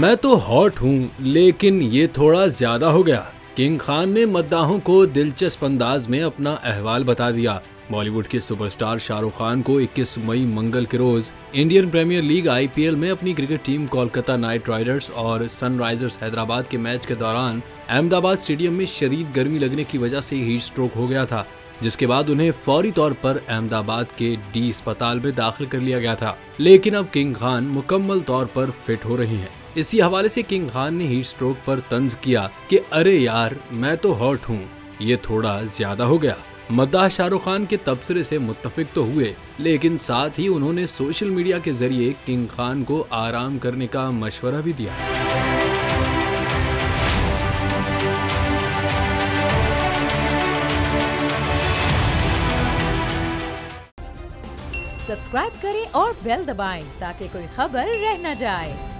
मैं तो हॉट हूँ, लेकिन ये थोड़ा ज्यादा हो गया। किंग खान ने मद्दाहों को दिलचस्प अंदाज में अपना अहवाल बता दिया। बॉलीवुड के सुपरस्टार शाहरुख खान को 21 मई मंगल के रोज इंडियन प्रीमियर लीग IPL में अपनी cricket team Kolkata night Riders और सनराइजर्स हैदराबाद के मैच के दौरान अहमदाबाद स्टेडियम में शदीद गर्मी लगने की वजह से हीट स्ट्रोक हो गया था, जिसके बाद उन्हें फौरी तौर पर अहमदाबाद के डी अस्पताल में दाखिल कर लिया गया था। लेकिन अब किंग खान मुकम्मल तौर पर फिट हो रही हैं। इसी हवाले से किंग खान ने हीट स्ट्रोक पर तंज किया कि अरे यार, मैं तो हॉट हूँ, ये थोड़ा ज्यादा हो गया। मद्दाह शाहरुख खान के तबसरे से मुत्तफिक तो हुए, लेकिन साथ ही उन्होंने सोशल मीडिया के जरिए किंग खान को आराम करने का मशवरा भी दिया। सब्सक्राइब करें और बेल दबाएं ताकि कोई खबर रह न जाए।